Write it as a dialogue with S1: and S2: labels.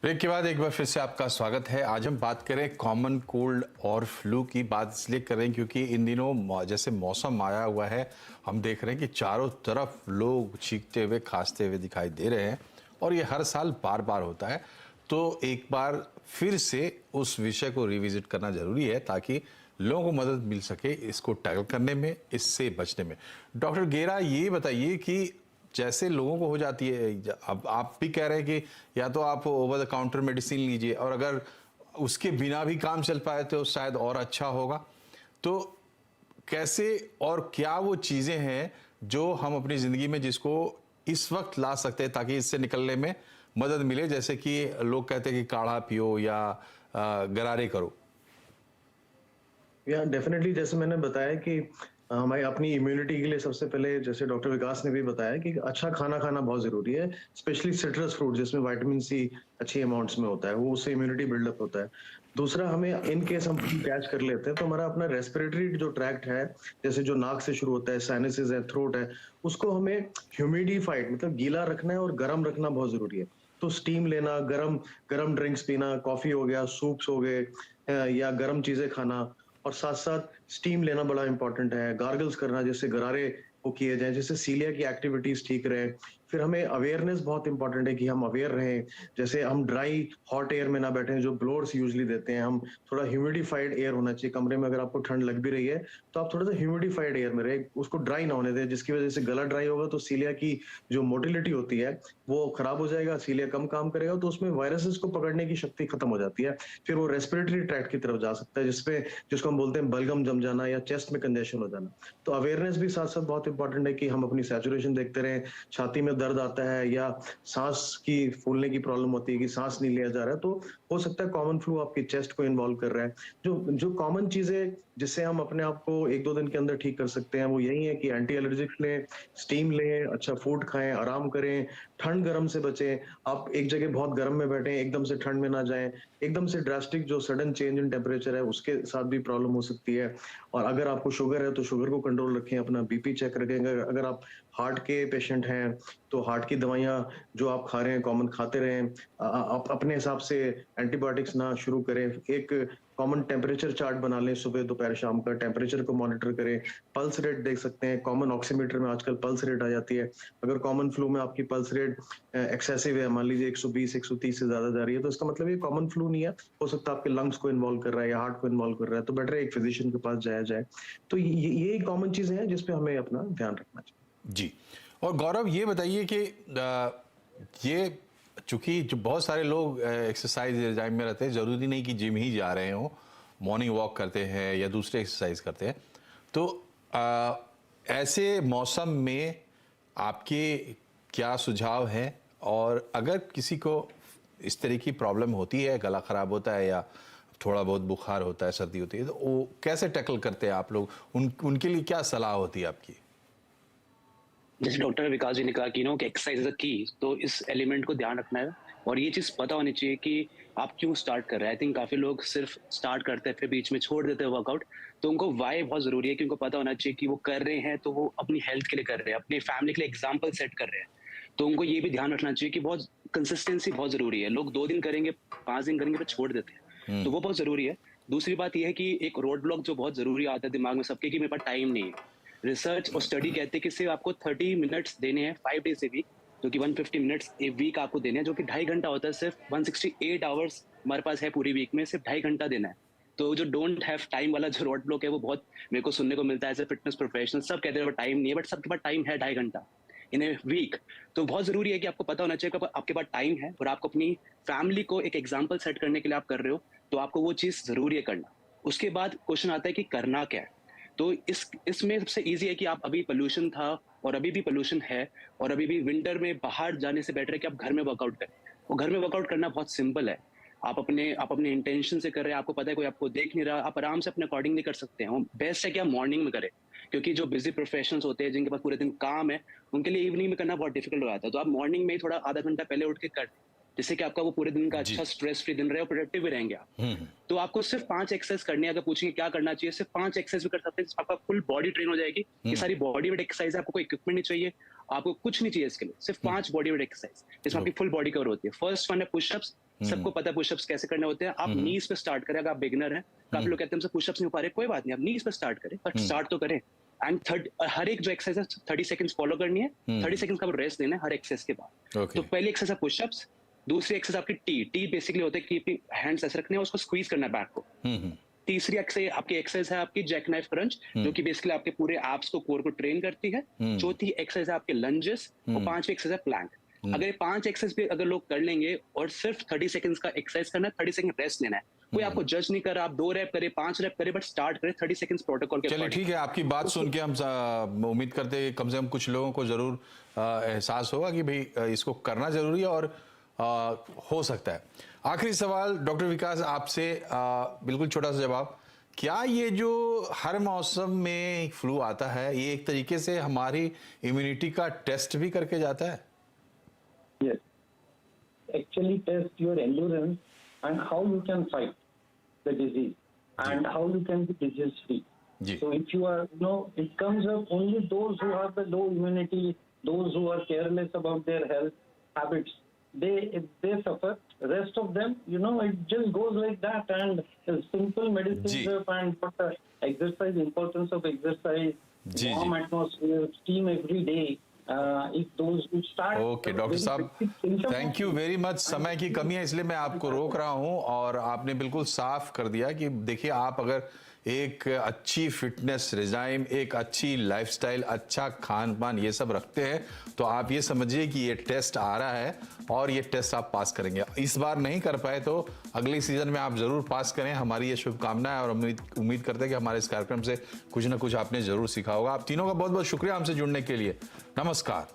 S1: Break के बाद एक बार फिर से आपका स्वागत है। आज हम बात करें कॉमन कोल्ड और फ्लू की। बात इसलिए करें क्योंकि इन दिनों जैसे मौसम आया हुआ है, हम देख रहे हैं कि चारों तरफ लोग छींकते हुए खांसते हुए दिखाई दे रहे हैं और ये हर साल बार बार होता है। तो एक बार फिर से उस विषय को रिविजिट करना जरूरी है ताकि लोगों को मदद मिल सके इसको टैकल करने में, इससे बचने में। डॉक्टर गेरा, ये बताइए कि जैसे लोगों को हो जाती है, अब आप भी कह रहे हैं कि या तो आप ओवर द काउंटर मेडिसिन लीजिए और अगर उसके बिना भी काम चल पाए तो शायद और अच्छा होगा। तो कैसे और क्या वो चीजें हैं जो हम अपनी जिंदगी में जिसको इस वक्त ला सकते हैं ताकि इससे निकलने में मदद मिले? जैसे कि लोग कहते हैं कि काढ़ा पियो या गरारे करो।
S2: या डेफिनेटली, जैसे मैंने बताया कि हमारी अपनी इम्यूनिटी के लिए सबसे पहले, जैसे डॉक्टर विकास ने भी बताया, कि अच्छा खाना खाना बहुत जरूरी है। स्पेशली सिट्रस फ्रूट जिसमें विटामिन सी अच्छी अमाउंट्स में होता है, वो उससे इम्यूनिटी बिल्डअप होता है। दूसरा, हमें इन केस हम कैच कर लेते हैं तो हमारा अपना रेस्पिरेटरी जो ट्रैक्ट है, जैसे जो नाक से शुरू होता है, साइनसेस है, थ्रोट है, उसको हमें ह्यूमिडिफाइड मतलब गीला रखना है और गर्म रखना बहुत जरूरी है। तो स्टीम लेना, गरम गरम ड्रिंक्स पीना, कॉफी हो गया, सूप्स हो गए, या गरम चीजें खाना, और साथ साथ स्टीम लेना बड़ा इंपॉर्टेंट है। गार्गल्स करना, जैसे गरारे वो किए जाए, जैसे सीलिया की एक्टिविटीज ठीक रहे। फिर हमें अवेयरनेस बहुत इंपॉर्टेंट है कि हम अवेयर रहें, जैसे हम ड्राई हॉट एयर में ना बैठे जो ब्लोअर्स यूजली देते हैं। हम थोड़ा ह्यूमिडिफाइड एयर होना चाहिए कमरे में। अगर आपको ठंड लग भी रही है तो आप थोड़ा सा ह्यूमिडिफाइड एयर में रहे, उसको ड्राई ना होने दें, जिसकी वजह से गला ड्राई होगा तो सीलिया की जो मोटिलिटी होती है वो खराब हो जाएगा, सीलिया कम काम करेगा, तो उसमें वायरसेस को पकड़ने की शक्ति खत्म हो जाती है। फिर वो रेस्पिरेटरी ट्रैक्ट की तरफ जा सकता है, जिसको हम बोलते हैं बलगम जम जाना या चेस्ट में कंजेशन हो जाना। तो अवेयरनेस भी साथ साथ बहुत इंपॉर्टेंट है कि हम अपनी सैचुरेशन देखते रहें। छाती में दर्द आता है या सांस की फूलने की प्रॉब्लम होती है कि सांस नहीं लिया जा रहा है, तो हो सकता है कॉमन फ्लू आपकी चेस्ट को इन्वॉल्व कर रहा है। जो जो कॉमन चीजें जिससे हम अपने आप को 1-2 दिन के अंदर ठीक कर सकते हैं, वो यही है कि एंटी एलर्जिक लें, स्टीम लें, अच्छा फूड खाएं, आराम करें, ठंड गर्म से बचें। आप एक जगह बहुत गर्म में बैठे, एकदम से ठंड में ना जाएं। एकदम से ड्रास्टिक जो सडन चेंज इन टेम्परेचर है, उसके साथ भी प्रॉब्लम हो सकती है। और अगर आपको शुगर है तो शुगर को कंट्रोल रखें, अपना बीपी चेक रखें। अगर आप हार्ट के पेशेंट हैं तो हार्ट की दवाइयां जो आप खा रहे हैं कॉमन खाते रहें। आप अपने हिसाब से एंटीबायोटिक्स ना शुरू करें। एक कॉमन टेम्परेचर चार्ट बना लें, सुबह दोपहर शाम का टेम्परेचर को मॉनिटर करें। पल्स रेट देख सकते हैं, कॉमन ऑक्सीमीटर में आजकल पल्स रेट आ जाती है। अगर कॉमन फ्लू में आपकी पल्स रेट एक्सेसिव है, मान लीजिए 120 130 से ज्यादा जा रही है, तो इसका मतलब ये कॉमन फ्लू नहीं है, हो सकता है आपके लंग्स को इन्वॉल्व कर रहा है या हार्ट को इन्वॉल्व कर रहा है। तो बेटर है एक फिजिशियन के पास जाया जाए। तो ये कॉमन चीजें हैं जिसपे हमें अपना ध्यान रखना चाहिए।
S1: जी। और गौरव, ये बताइए कि ये चूंकि जो बहुत सारे लोग एक्सरसाइज रिजाइम में रहते हैं, जरूरी नहीं कि जिम ही जा रहे हों, मॉर्निंग वॉक करते हैं या दूसरे एक्सरसाइज करते हैं, तो ऐसे मौसम में आपके क्या सुझाव हैं? और अगर किसी को इस तरह की प्रॉब्लम होती है, गला खराब होता है या थोड़ा बहुत बुखार होता है, सर्दी होती है, तो वो कैसे टैकल करते हैं आप लोग? उनके लिए क्या सलाह होती है आपकी?
S3: जैसे डॉक्टर विकास जी ने कहा कि कि एक्सरसाइज इज द की, तो इस एलिमेंट को ध्यान रखना है और ये चीज पता होनी चाहिए कि आप क्यों स्टार्ट कर रहे हैं। आई थिंक काफी लोग सिर्फ स्टार्ट करते हैं फिर बीच में छोड़ देते हैं वर्कआउट। तो उनको वाई बहुत जरूरी है कि उनको पता होना चाहिए कि वो कर रहे हैं तो वो अपनी हेल्थ के लिए कर रहे हैं, अपनी फैमिली के लिए एग्जाम्पल सेट कर रहे हैं। तो उनको ये भी ध्यान रखना चाहिए कि बहुत कंसिस्टेंसी बहुत जरूरी है। लोग 2 दिन करेंगे, 5 दिन करेंगे, फिर छोड़ देते हैं, तो वो बहुत जरूरी है। दूसरी बात यह है कि एक रोड ब्लॉक जो बहुत जरूरी आता है दिमाग में सबके, कि मेरे पास टाइम नहीं है। रिसर्च और स्टडी कहते हैं कि सिर्फ आपको 30 मिनट्स देने हैं 5 डेज ए वीक, जो कि 150 मिनट्स ए वीक आपको देने हैं, जो कि 2.5 घंटा होता है। सिर्फ 168 आवर्स हमारे पास है पूरी वीक में, सिर्फ 2.5 घंटा देना है। तो जो डोंट हैव टाइम वाला जो रोड ब्लॉक है वो बहुत मेरे को सुनने को मिलता है। एज ए फिटनेस प्रोफेशनल सब कहते हैं टाइम नहीं है, बट सबके पास टाइम है 2.5 घंटा इन ए वीक। तो बहुत जरूरी है कि आपको पता होना चाहिए कि आपके पास टाइम है और आपको अपनी फैमिली को एक एग्जाम्पल सेट करने के लिए आप कर रहे हो, तो आपको वो चीज जरूरी है करना। उसके बाद क्वेश्चन आता है कि करना क्या है। तो इसमें सबसे इजी है कि आप, अभी पोल्यूशन था और अभी भी पोल्यूशन है और अभी भी विंटर में बाहर जाने से बेटर है कि आप घर में वर्कआउट करें। और घर में वर्कआउट करना बहुत सिंपल है। आप अपने इंटेंशन से कर रहे हैं, आपको पता है कोई आपको देख नहीं रहा, आप आराम से अपने अकॉर्डिंग नहीं कर सकते हैं। बेस्ट है कि आप मॉर्निंग में करें, क्योंकि जो बिजी प्रोफेशनल्स होते हैं जिनके पास पूरे दिन काम है, उनके लिए इवनिंग में करना बहुत डिफिकल्ट हो जाता है। तो आप मॉर्निंग में ही थोड़ा आधा घंटा पहले उठ के कर, जिससे कि आपका वो पूरे दिन का
S1: जी।
S3: अच्छा स्ट्रेस फ्री दिन रहे और प्रोडक्टिव भी रहेंगे आप। तो आपको सिर्फ 5 एक्सरसाइज करनी है। अगर पूछेंगे क्या करना चाहिए, सिर्फ 5 एक्सरसाइज भी कर सकते हैं, आपका फुल बॉडी ट्रेन हो जाएगी। ये सारी बॉडी वेट एक्सरसाइज है, आपको कोई इक्विपमेंट नहीं चाहिए। आपको कुछ नहीं चाहिए इसके लिए, सिर्फ 5 बॉडी वेट एक्सरसाइज जिसमें आपकी फुल बॉडी कवर होती है। फर्स्ट वन है पुशअप्स। सबको पता है पुशअप्स कैसे करने होते हैं। आप नीज पे स्टार्ट करें, अगर आप बिगिनर हैं। काफी लोग कहते हैं हमसे पुशअप्स नहीं हो पा रहे, कोई बात नहीं, आप नीज पे स्टार्ट करें, बट स्टार्ट तो करें। एंड हर एक जो एक्सरसाइज है 30 सेकंड्स फॉलो करनी है। 30 सेकंड्स का रेस्ट देना है हर एक्सरसाइज के बाद।
S1: Okay.
S3: तो पहली एक्सरसाइज है पुशअप्स, दूसरी एक्सरसाइज आपकी टी बेसिकली होता है कि हैंड्स ऐसे रखने हैं, उसको स्क्वीज करना है बैक को। तीसरी आपकी एक्सरसाइज है आपकी जैक नाइफ क्रंच, जो कि बेसिकली आपके पूरे एब्स को, कोर को ट्रेन करती है। चौथी एक्सरसाइज है आपके लंजेस और पांचवी एक्सरसाइज है प्लैंक। अगर ये 5 एक्सरसाइज भी अगर लोग कर लेंगे और सिर्फ 30 सेकंड्स का एक्सरसाइज करना है, 30 सेकंड रेस्ट लेना है, कोई आपको जज नहीं कर रहा, आप 2 रैप करें, 5 रैप करें, बट स्टार्ट करें 30 सेकंड्स प्रोटोकॉल के
S1: चलिए ठीक है, आपकी बात सुन के हम उम्मीद करते हैं कि कम से कम कुछ लोगों को जरूर एहसास होगा कि भाई इसको करना जरूरी है और हो सकता है। आखिरी सवाल डॉक्टर विकास आपसे, बिल्कुल छोटा सा जवाब, क्या ये जो हर मौसम में फ्लू आता है ये एक तरीके से हमारी इम्यूनिटी का टेस्ट भी करके जाता है?
S4: Yes. Actually test your endurance and how you can fight the disease and how you can be disease free.
S1: जी.
S4: So if you are, it comes up only those who have the low immunity, those who are careless about their health habits, they suffer. Rest of them, it just goes like that, and simple medicines and exercise, importance of exercise, warm atmosphere, steam every day. If those who start.
S1: Okay doctor साहब, thank you very much. समय की कमी है इसलिए मैं आपको रोक रहा हूं, और आपने बिल्कुल साफ कर दिया कि देखिए आप अगर एक अच्छी फिटनेस रिजाइम, एक अच्छी लाइफस्टाइल, अच्छा खान पान ये सब रखते हैं तो आप ये समझिए कि ये टेस्ट आ रहा है और ये टेस्ट आप पास करेंगे। इस बार नहीं कर पाए तो अगले सीजन में आप जरूर पास करें, हमारी ये शुभकामनाएं, और उम्मीद करते हैं कि हमारे इस कार्यक्रम से कुछ ना कुछ आपने जरूर सीखा होगा। आप तीनों का बहुत बहुत शुक्रिया हमसे जुड़ने के लिए। नमस्कार।